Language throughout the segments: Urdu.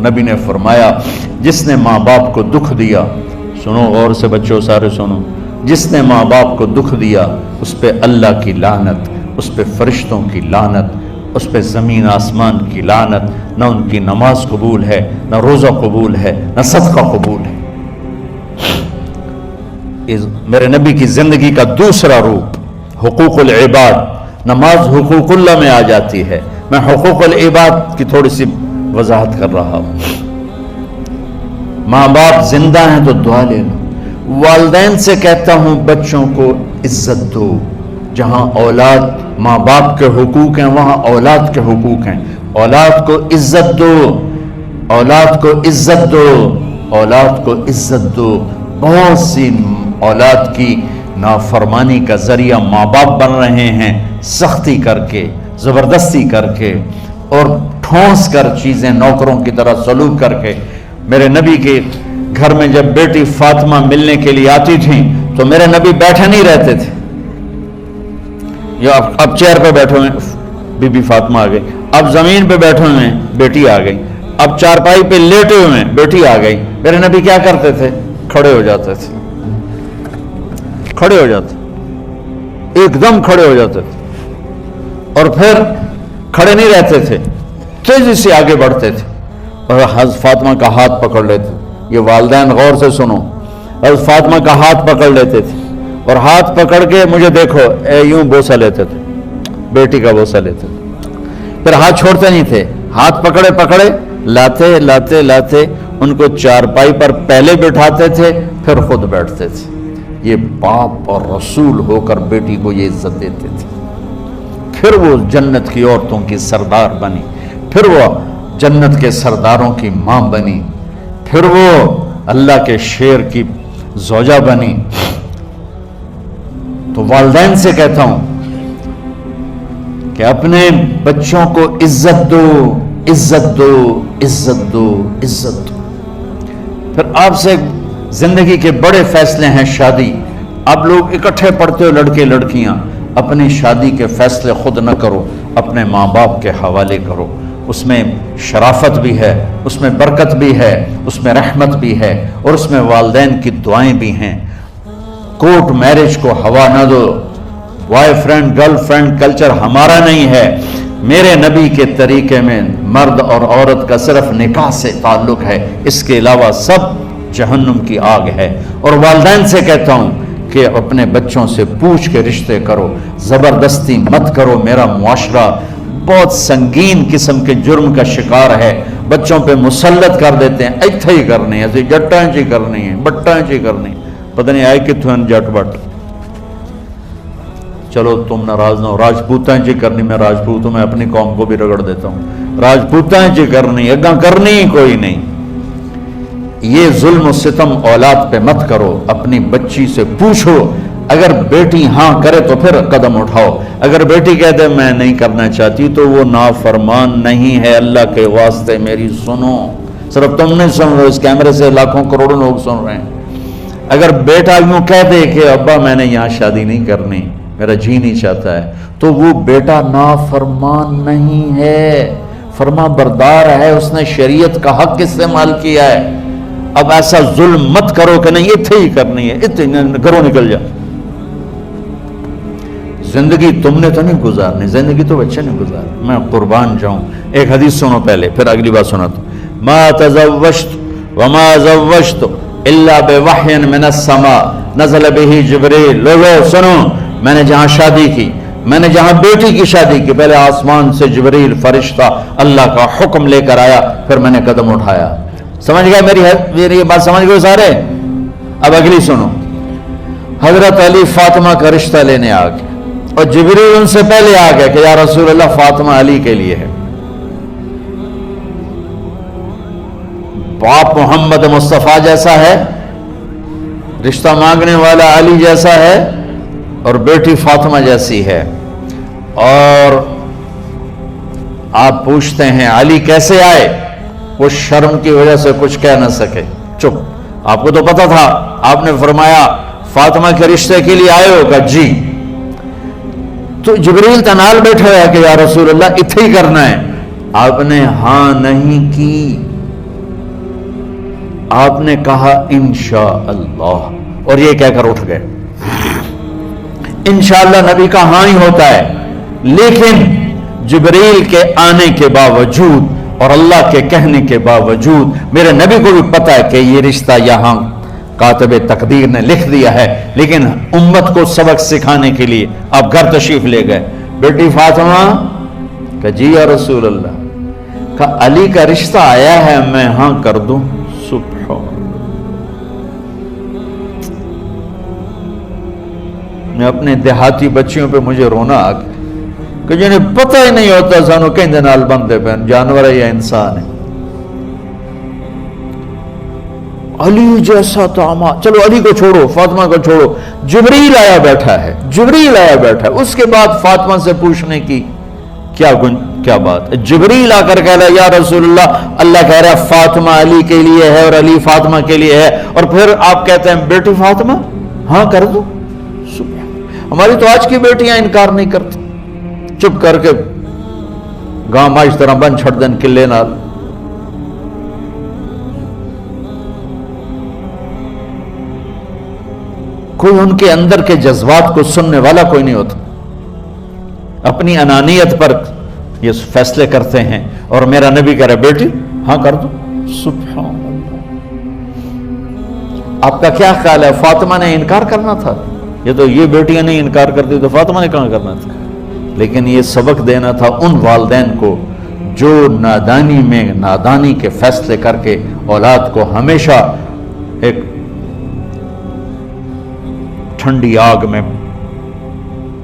نبی نے فرمایا جس نے ماں باپ کو دکھ دیا، سنو غور سے بچوں سارے سنو، جس نے ماں باپ کو دکھ دیا اس پہ اللہ کی لعنت، اس پہ فرشتوں کی لعنت، اس پہ زمین آسمان کی لعنت، نہ ان کی نماز قبول ہے، نہ روزہ قبول ہے، نہ صدقہ قبول ہے۔ میرے نبی کی زندگی کا دوسرا روپ حقوق العباد، نماز حقوق اللہ میں آ جاتی ہے، میں حقوق العباد کی تھوڑی سی وضاحت کر رہا ہوں۔ ماں باپ زندہ ہیں تو دعا لے لو۔ والدین سے کہتا ہوں بچوں کو عزت دو، جہاں اولاد ماں باپ کے حقوق ہیں وہاں اولاد کے حقوق ہیں، اولاد کو عزت دو، اولاد کو عزت دو، اولاد کو عزت دو۔ بہت سی اولاد کی نافرمانی کا ذریعہ ماں باپ بن رہے ہیں، سختی کر کے، زبردستی کر کے اور ٹھونس کر چیزیں نوکروں کی طرح سلوک کر کے۔ میرے نبی کے گھر میں جب بیٹی فاطمہ ملنے کے لیے آتی تھیں تو میرے نبی بیٹھے نہیں رہتے تھے، یا اب چیئر پہ بیٹھے ہوئے بی بی فاطمہ آ گئی، اب زمین پہ بیٹھے ہوئے ہیں بیٹی آ گئی، اب چارپائی پہ لیٹے ہوئے ہیں بیٹی آ گئی۔ میرے نبی کیا کرتے تھے؟ کھڑے ہو جاتے تھے، کھڑے ہو جاتے، ایک دم کھڑے ہو جاتے تھے، اور پھر کھڑے نہیں رہتے تھے، تیزی سے آگے بڑھتے تھے اور حضرت فاطمہ کا ہاتھ پکڑ لیتے۔ یہ والدین غور سے سنو، حضرت فاطمہ کا ہاتھ پکڑ لیتے تھے اور ہاتھ پکڑ کے مجھے دیکھو یوں بوسہ لیتے تھے، بیٹی کا بوسہ لیتے تھے، پھر ہاتھ چھوڑتے نہیں تھے، ہاتھ پکڑے پکڑے لاتے لاتے لاتے ان کو چارپائی پر پہلے بٹھاتے تھے پھر خود بیٹھتے تھے۔ یہ باپ اور رسول ہو کر بیٹی کو یہ عزت دیتے تھے۔ پھر وہ جنت کی عورتوں کی سردار بنی، پھر وہ جنت کے سرداروں کی ماں بنی، پھر وہ اللہ کے شیر کی زوجہ بنی۔ تو والدین سے کہتا ہوں کہ اپنے بچوں کو عزت دو، عزت دو، عزت دو، عزت دو۔ پھر آپ سے زندگی کے بڑے فیصلے ہیں شادی، آپ لوگ اکٹھے پڑھتے ہو لڑکے لڑکیاں، اپنی شادی کے فیصلے خود نہ کرو، اپنے ماں باپ کے حوالے کرو، اس میں شرافت بھی ہے، اس میں برکت بھی ہے، اس میں رحمت بھی ہے، اور اس میں والدین کی دعائیں بھی ہیں۔ کورٹ میرج کو ہوا نہ دو، boyfriend girlfriend culture ہمارا نہیں ہے۔ میرے نبی کے طریقے میں مرد اور عورت کا صرف نکاح سے تعلق ہے، اس کے علاوہ سب جہنم کی آگ ہے۔ اور والدین سے کہتا ہوں کہ اپنے بچوں سے پوچھ کے رشتے کرو، زبردستی مت کرو۔ میرا معاشرہ بہت سنگین قسم کے جرم کا شکار ہے، بچوں پہ مسلط کر دیتے ہیں، ایتھے ہی کرنی ہے، جٹاں چی کرنی ہے، بٹاں چی کرنی، پتہ نہیں آئے کتوں جٹ بٹ۔ چلو تم ناراض نہ ہو، راجپوتاں چی کرنی، میں راجپوت ہوں، میں اپنی قوم کو بھی رگڑ دیتا ہوں، راجپوتاں چی کرنی، اگاں کرنی ہی کوئی نہیں۔ یہ ظلم و ستم اولاد پہ مت کرو، اپنی بچی سے پوچھو، اگر بیٹی ہاں کرے تو پھر قدم اٹھاؤ، اگر بیٹی کہتے میں نہیں کرنا چاہتی تو وہ نافرمان نہیں ہے۔ اللہ کے واسطے میری سنو، صرف تم نہیں سن رہے، اس کیمرے سے لاکھوں کروڑوں لوگ سن رہے ہیں۔ اگر بیٹا یوں کہہ دے کہ ابا میں نے یہاں شادی نہیں کرنی، میرا جی نہیں چاہتا ہے، تو وہ بیٹا نافرمان نہیں ہے، فرما بردار ہے، اس نے شریعت کا حق استعمال کیا ہے۔ اب ایسا ظلم مت کرو کہ نہیں اتھے ہی کرنی ہے، اتھے گھروں نکل جا۔ زندگی تم نے تو نہیں گزارنی، زندگی تو بچے نے گزارنی، میں قربان جاؤں۔ ایک حدیث سنو پہلے، پھر اگلی بات سناتا ہوں۔ ما تزوجت وما زوجت الا بوحی من السماء نزل به جبریل۔ لوگو سنو، میں نے جہاں شادی کی، میں نے جہاں بیٹی کی شادی کی، پہلے آسمان سے جبریل فرشتہ اللہ کا حکم لے کر آیا، پھر میں نے قدم اٹھایا۔ سمجھ گئے میری یہ بات؟ سمجھ گئے سارے؟ اب اگلی سنو۔ حضرت علی فاطمہ کا رشتہ لینے آ گئے اور جبریل ان سے پہلے آ گئے کہ یا رسول اللہ فاطمہ علی کے لیے ہے۔ باپ محمد مصطفیٰ جیسا ہے، رشتہ مانگنے والا علی جیسا ہے، اور بیٹی فاطمہ جیسی ہے۔ اور آپ پوچھتے ہیں علی کیسے آئے؟ وہ شرم کی وجہ سے کچھ کہہ نہ سکے، چپ۔ آپ کو تو پتا تھا، آپ نے فرمایا فاطمہ کے رشتے کے لیے آئے ہو؟ کہا جی۔ تو جبریل تنال بیٹھا ہے کہ یا رسول اللہ اتھے ہی کرنا ہے۔ آپ نے ہاں نہیں کی، آپ نے کہا انشاءاللہ، اور یہ کہہ کر اٹھ گئے۔ انشاءاللہ نبی کا ہاں ہی ہوتا ہے، لیکن جبریل کے آنے کے باوجود اور اللہ کے کہنے کے باوجود میرے نبی کو بھی پتا ہے کہ یہ رشتہ یہاں کاتب تقدیر نے لکھ دیا ہے، لیکن امت کو سبق سکھانے کے لیے آپ گھر تشریف لے گئے۔ بیٹی فاطمہ کہ جی یا رسول اللہ، کہ علی کا رشتہ آیا ہے، میں ہاں کر دوں؟ سبحان، میں اپنے دیہاتی بچیوں پہ مجھے رونا آ گیا کہ جنہیں پتہ ہی نہیں ہوتا سانو کہیں نال بندے پہ جانور ہے یا انسان ہے۔ علی جیسا داماد، چلو علی کو چھوڑو، فاطمہ کو چھوڑو، جبریل آیا بیٹھا ہے، جبریل آیا بیٹھا ہے۔ اس کے بعد فاطمہ سے پوچھنے کی کیا بات ہے؟ جبریل آ کر کہہ رہا ہے یا رسول اللہ، اللہ کہہ رہا ہے فاطمہ علی کے لیے ہے اور علی فاطمہ کے لیے ہے، اور پھر آپ کہتے ہیں بیٹی فاطمہ ہاں کر دو۔ ہماری تو آج کی بیٹیاں انکار نہیں کرتی، چپ کر کے گاں ماش طرح بن چھڑ دن کلے نال۔ کوئی ان کے اندر کے جذبات کو سننے والا کوئی نہیں ہوتا، اپنی انانیت پر یہ فیصلے کرتے ہیں، اور میرا نبی کہہ رہا ہے بیٹی ہاں کر دو۔ سبحان اللہ، آپ کا کیا خیال ہے فاطمہ نے انکار کرنا تھا؟ یہ تو یہ بیٹیاں نہیں انکار کرتی تو فاطمہ نے کہاں کرنا تھا؟ لیکن یہ سبق دینا تھا ان والدین کو جو نادانی میں نادانی کے فیصلے کر کے اولاد کو ہمیشہ ایک ٹھنڈی آگ میں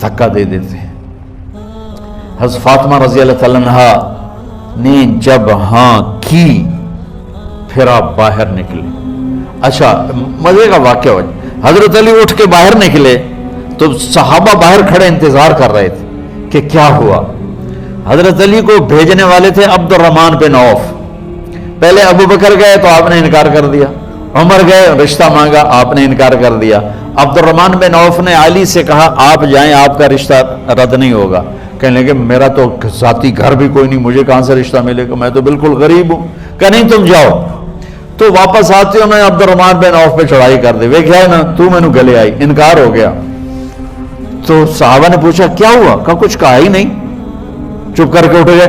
دھکا دے دیتے ہیں۔ حضرت فاطمہ رضی اللہ تعالیٰ عنہا نے جب ہاں کی پھر آپ باہر نکلے۔ اچھا مزے کا واقعہ ہو، حضرت علی اٹھ کے باہر نکلے تو صحابہ باہر کھڑے انتظار کر رہے تھے کہ کیا ہوا۔ حضرت علی کو بھیجنے والے تھے عبد الرحمن بن عوف، پہلے ابو بکر گئے تو آپ نے انکار کر دیا، عمر گئے رشتہ مانگا، آپ نے انکار کر دیا، عبد الرحمن بن عوف نے علی سے کہا آپ جائیں، آپ کا رشتہ رد نہیں ہوگا۔ کہنے لگے میرا تو ذاتی گھر بھی کوئی نہیں، مجھے کہاں سے رشتہ ملے گا، میں تو بالکل غریب ہوں۔ کہ نہیں تم جاؤ۔ تو واپس آتے انہوں نے عبد الرحمن بن عوف پہ چڑھائی کر دی، ویکھیا ہے نا تو میں نے گلے آئی، انکار ہو گیا۔ تو صحابہ نے پوچھا کیا ہوا؟ کہا کچھ کہا ہی نہیں، چپ کر کے اٹھ گئے۔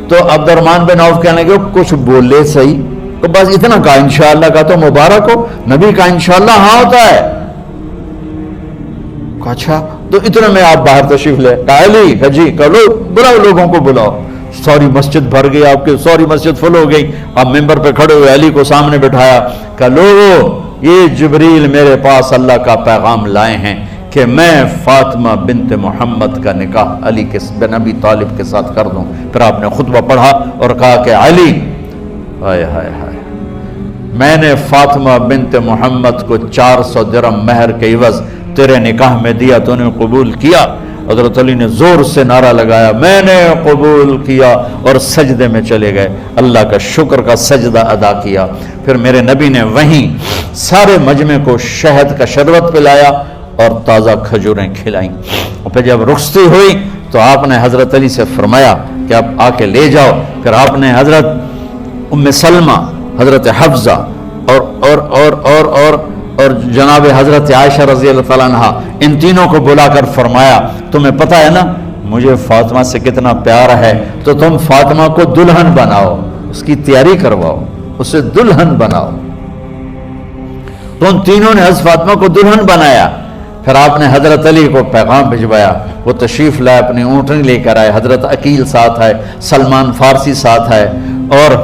تو عبد الرحمن بن عوف کہنے لگے کچھ بولے صحیح، تو بس اتنا کہا انشاءاللہ کا تو مبارک ہو، نبی کا انشاءاللہ ہاں ہوتا ہے۔ اچھا تو اتنے میں آپ باہر تشریف لے، علی جی کرو، بلاؤ لوگوں کو بلاؤ۔ ساری مسجد بھر گئی، آپ کے ساری مسجد فل ہو گئی۔ آپ ممبر پہ کھڑے ہوئے علی کو سامنے بٹھایا کہ لوگو یہ جبریل میرے پاس اللہ کا پیغام لائے ہیں کہ میں فاطمہ بنت محمد کا نکاح علی کے بن ابی طالب کے ساتھ کر دوں۔ پھر آپ نے خطبہ پڑھا اور کہا کہ علی ہائے ہائے ہائے، میں نے فاطمہ بنت محمد کو 400 درہم مہر کے عوض تیرے نکاح میں دیا، تو نے قبول کیا؟ حضرت علی نے زور سے نعرہ لگایا میں نے قبول کیا، اور سجدے میں چلے گئے، اللہ کا شکر کا سجدہ ادا کیا۔ پھر میرے نبی نے وہیں سارے مجمع کو شہد کا شربت پلایا اور تازہ کھجوریں کھلائیں، اور پھر جب رخصتی ہوئی تو آپ نے حضرت علی سے فرمایا کہ آپ آ کے لے جاؤ۔ پھر آپ نے حضرت ام سلمہ، حضرت حفصہ اور جناب حضرت عائشہ رضی اللہ تعالیٰ عنہ، ان تینوں کو بلا کر فرمایا تمہیں پتہ ہے نا مجھے فاطمہ سے کتنا پیار ہے، تو تم فاطمہ کو دلہن بناؤ، اس کی تیاری کرواؤ، اسے دلہن بناؤ۔ تو ان تینوں نے حضرت فاطمہ کو دلہن بنایا۔ پھر آپ نے حضرت علی کو پیغام بھجوایا، وہ تشریف لائے، اپنی اونٹنی لے کر آئے، حضرت عقیل ساتھ ہے، سلمان فارسی ساتھ ہے، اور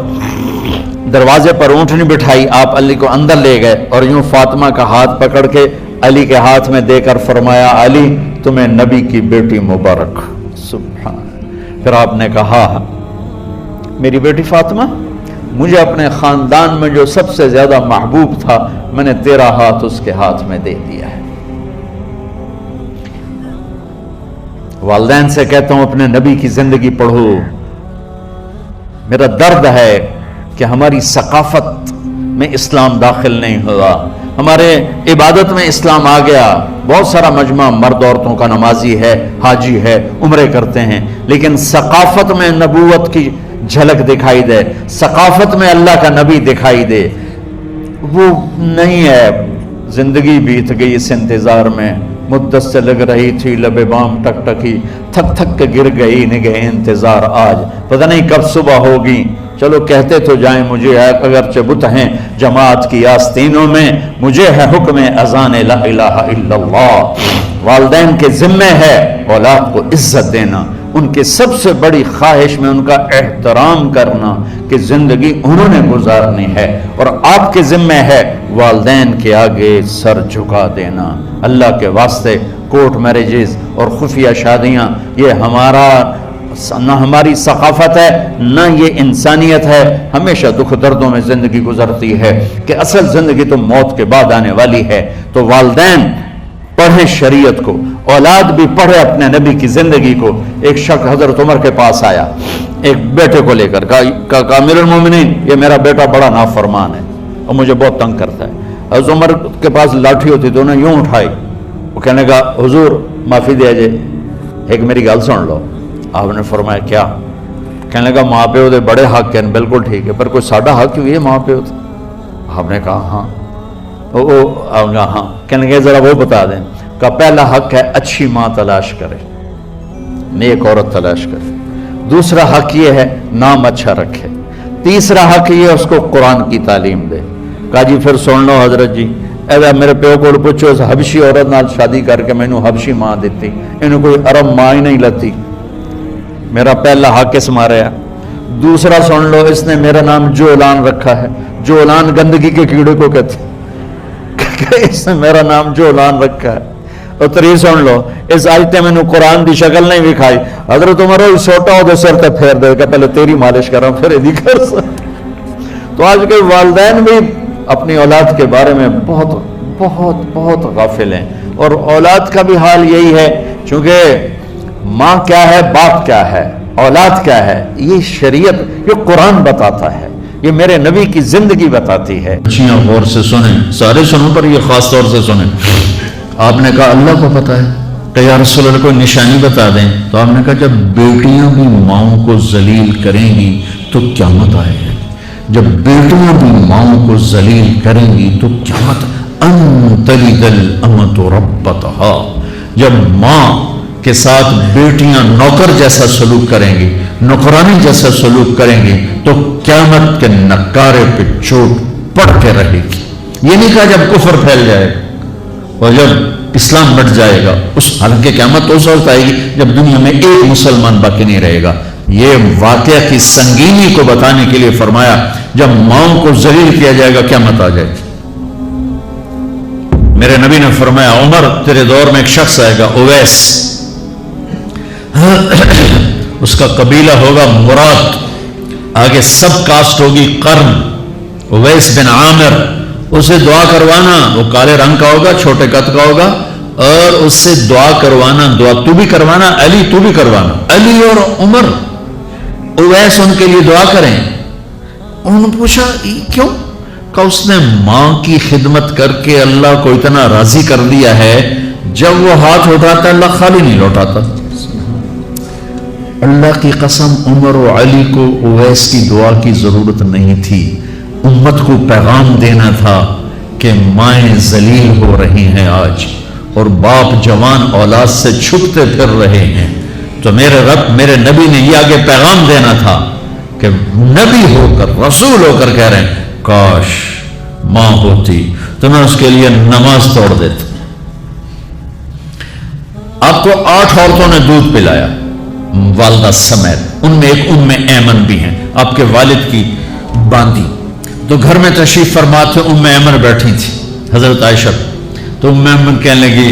دروازے پر اونٹنی بٹھائی، آپ علی کو اندر لے گئے اور یوں فاطمہ کا ہاتھ پکڑ کے علی کے ہاتھ میں دے کر فرمایا علی تمہیں نبی کی بیٹی مبارک۔ سبحان۔ پھر آپ نے کہا میری بیٹی فاطمہ، مجھے اپنے خاندان میں جو سب سے زیادہ محبوب تھا میں نے تیرا ہاتھ اس کے ہاتھ میں دے دیا ہے۔ والدین سے کہتا ہوں اپنے نبی کی زندگی پڑھو۔ میرا درد ہے کہ ہماری ثقافت میں اسلام داخل نہیں ہوا، ہمارے عبادت میں اسلام آ گیا، بہت سارا مجمع مرد عورتوں کا نمازی ہے، حاجی ہے، عمرے کرتے ہیں، لیکن ثقافت میں نبوت کی جھلک دکھائی دے، ثقافت میں اللہ کا نبی دکھائی دے، وہ نہیں ہے. زندگی بیت گئی اس انتظار میں، مدت سے لگ رہی تھی لب بام ٹک ٹکی، تھک تھک کے گر گئی نگہ انتظار آج، پتہ نہیں کب صبح ہوگی. چلو کہتے تو جائیں مجھے ہے اگرچہ بت ہیں جماعت کی آستینوں میں، مجھے ہے حکم اذان لا الہ الا اللہ. والدین کے ذمہ ہے اولاد کو عزت دینا، ان کے سب سے بڑی خواہش میں ان کا احترام کرنا کہ زندگی انہوں نے گزارنی ہے، اور آپ کے ذمہ ہے والدین کے آگے سر جھکا دینا. اللہ کے واسطے کورٹ میرجز اور خفیہ شادیاں یہ نہ ہماری ثقافت ہے نہ یہ انسانیت ہے. ہمیشہ دکھ دردوں میں زندگی گزرتی ہے کہ اصل زندگی تو موت کے بعد آنے والی ہے. تو والدین پڑھیں شریعت کو، اولاد بھی پڑھے اپنے نبی کی زندگی کو. ایک شخص حضرت عمر کے پاس آیا ایک بیٹے کو لے کر، کہا امیر المومنین یہ میرا بیٹا بڑا نافرمان ہے اور مجھے بہت تنگ کرتا ہے. حضرت عمر کے پاس لاٹھی ہوتی تو انہیں یوں اٹھائی، وہ کہنے کا حضور معافی دیا جائے، ایک میری گل سن لو. آپ نے فرمایا کیا؟ کہنے لگا ماں پیو دے بڑے حق ہیں، بالکل ٹھیک ہے، پر کوئی ساڈا حق کیوں ہے ماں پیو؟ آپ نے کہا ہاں. آپ نے ہاں. کہنے لگے ذرا وہ بتا دیں. کہ پہلا حق ہے اچھی ماں تلاش کرے، نیک عورت تلاش کرے. دوسرا حق یہ ہے نام اچھا رکھے. تیسرا حق یہ اس کو قرآن کی تعلیم دے. کہا جی پھر سن لو حضرت جی، ایسا میرے پیو کو پوچھو اس حبشی عورت نال شادی کر کے مینوں حبشی ماں دیتی، انہوں کوئی عرب ماں ہی نہیں لتی. میرا پہلا حق اس مارے ہے. دوسرا سن لو، اس نے میرا نام جولان رکھا ہے. جولان گندگی کے کیڑے کو کہتے ہیں، اس نے میرا نام جولان رکھا ہے. اور تری سن لو، اس آج تے میں نے قرآن دی شکل نہیں دکھائی. حضرت عمر ہوئی سوٹا ہو دے سر تے پھیر دے کہ پہلے تیری مالش کر رہا ہوں پھر ایدھی کر سکتا. تو آج کے والدین بھی اپنی اولاد کے بارے میں بہت بہت بہت غافل ہیں. اور اولاد کا بھی حال یہی ہے، چونکہ ماں کیا ہے، باپ کیا ہے، اولاد کیا ہے، یہ شریعت، یہ قرآن بتاتا ہے، یہ میرے نبی کی زندگی بتاتی ہے. اچھیاں غور سے سنیں، سارے سنوں پر یہ خاص طور سے سنیں. آپ نے کہا اللہ کو پتا ہے، کہ یا رسول اللہ کو نشانی بتا دیں. تو آپ نے کہا جب بیٹیاں بھی ماؤں کو ذلیل کریں گی تو قیامت آئے گی. جب بیٹیاں بھی ماؤں کو ذلیل کریں گی تو قیامت ان تلد الامۃ ربتہا. جب ماں کے ساتھ بیٹیاں نوکر جیسا سلوک کریں گی، نوکرانی جیسا سلوک کریں گی تو قیامت کے نکارے پہ چوٹ پڑ کے رہے گی. یہ نہیں کہا جب کفر پھیل جائے اور جب اسلام بٹ جائے گا، اس حالانکہ قیامت تو اس وقت آئے گی جب دنیا میں ایک مسلمان باقی نہیں رہے گا. یہ واقعہ کی سنگینی کو بتانے کے لیے فرمایا جب ماؤں کو ذلیل کیا جائے گا قیامت آ جائے گی. میرے نبی نے فرمایا عمر تیرے دور میں ایک شخص آئے گا اویس، اس کا قبیلہ ہوگا مراد، آگے سب کاسٹ ہوگی قرن. اویس بن عامر، اسے دعا کروانا، وہ کالے رنگ کا ہوگا، چھوٹے قد کا ہوگا، اور اس سے دعا کروانا، دعا تو بھی کروانا، علی تو بھی کروانا. علی اور عمر اویس ان کے لیے دعا کریں. انہوں نے پوچھا کیوں؟ کہ اس نے ماں کی خدمت کر کے اللہ کو اتنا راضی کر دیا ہے، جب وہ ہاتھ اٹھاتا اللہ خالی نہیں لوٹاتا. اللہ کی قسم عمر و علی کو اویس کی دعا کی ضرورت نہیں تھی. امت کو پیغام دینا تھا کہ مائیں ذلیل ہو رہی ہیں آج، اور باپ جوان اولاد سے چھپتے پھر رہے ہیں. تو میرے رب، میرے نبی نے یہ آگے پیغام دینا تھا کہ نبی ہو کر، رسول ہو کر کہہ رہے ہیں کاش ماں ہوتی تو میں اس کے لیے نماز توڑ دیتا. آپ کو 8 عورتوں نے دودھ پلایا والدہ سمیت، ان میں ایک ام ایمن بھی ہیں، آپ کے والد کی باندی. تو گھر میں تشریف فرما تھے، ام ایمن بیٹھی تھی حضرت عائشہ. تو ام ایمن کہنے لگی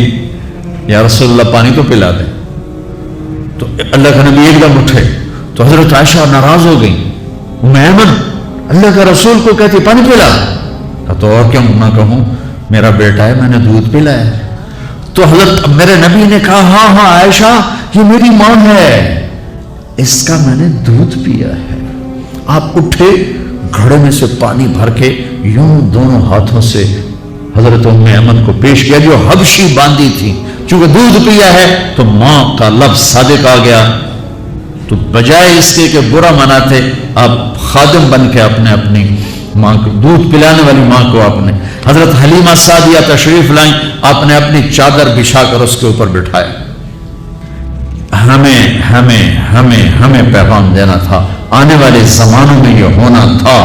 یا رسول اللہ پانی تو پلا دیں. تو اللہ کا نبی ایک دم اٹھے تو حضرت عائشہ ناراض ہو گئی. ام ایمن اللہ کا رسول کو کہتی پانی پلا. تو اور کیوں نہ کہوں، میرا بیٹا ہے، میں نے دودھ پلایا. تو حضرت میرے نبی نے کہا ہاں ہاں عائشہ یہ میری ماں ہے، اس کا میں نے دودھ پیا ہے. آپ اٹھے، گھڑے میں سے پانی بھر کے یوں دونوں ہاتھوں سے حضرت ام ایمن کو پیش کیا جو حبشی باندھی تھی. چونکہ دودھ پیا ہے تو ماں کا لفظ صادق آ گیا. تو بجائے اس کے کہ برا مناتے، آپ خادم بن کے اپنے اپنی ماں کو دودھ پلانے والی ماں کو آپ نے، حضرت حلیمہ سعدیہ تشریف لائیں، آپ نے اپنی چادر بچھا کر اس کے اوپر بٹھایا. ہمیں ہمیں ہمیں ہمیں پیغام دینا تھا، آنے والے زمانوں میں یہ ہونا تھا.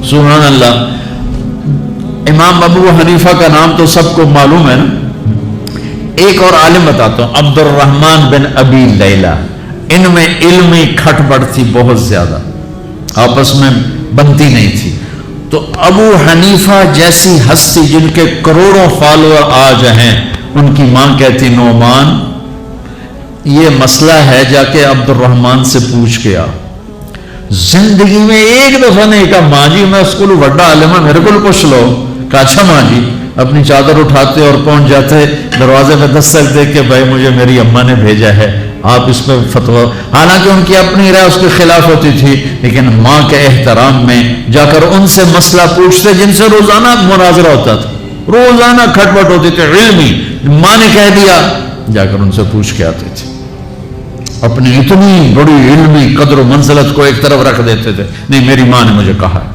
سبحان اللہ. امام ابو حنیفہ کا نام تو سب کو معلوم ہے نا. ایک اور عالم بتاتا ہوں، عبد الرحمن بن ابی لیلہ. ان میں علمی کھٹ بڑھ تھی بہت زیادہ، آپس میں بنتی نہیں تھی. تو ابو حنیفہ جیسی ہستی جن کے کروڑوں فالوور آج ہیں، ان کی ماں کہتی نعمان یہ مسئلہ ہے، جا کے عبد الرحمن سے پوچھ کے آ. زندگی میں ایک دفعہ نہیں کہا ماں جی میں اس کو بڑا عالم ہے میرے کو پوچھ لو. کہا اچھا ماں جی. اپنی چادر اٹھاتے اور پہنچ جاتے، دروازے میں دستک دے کے بھائی مجھے میری اماں نے بھیجا ہے، آپ اس پہ فتویٰ. حالانکہ ان کی اپنی رائے اس کے خلاف ہوتی تھی، لیکن ماں کے احترام میں جا کر ان سے مسئلہ پوچھتے جن سے روزانہ مناظرہ ہوتا تھا، روزانہ کھٹپٹ ہوتی تھی علمی. ماں نے کہہ دیا، جا کر ان سے پوچھ کے آتے تھے. اپنی اتنی بڑی علمی قدر و منزلت کو ایک طرف رکھ دیتے تھے، نہیں میری ماں نے مجھے کہا ہے.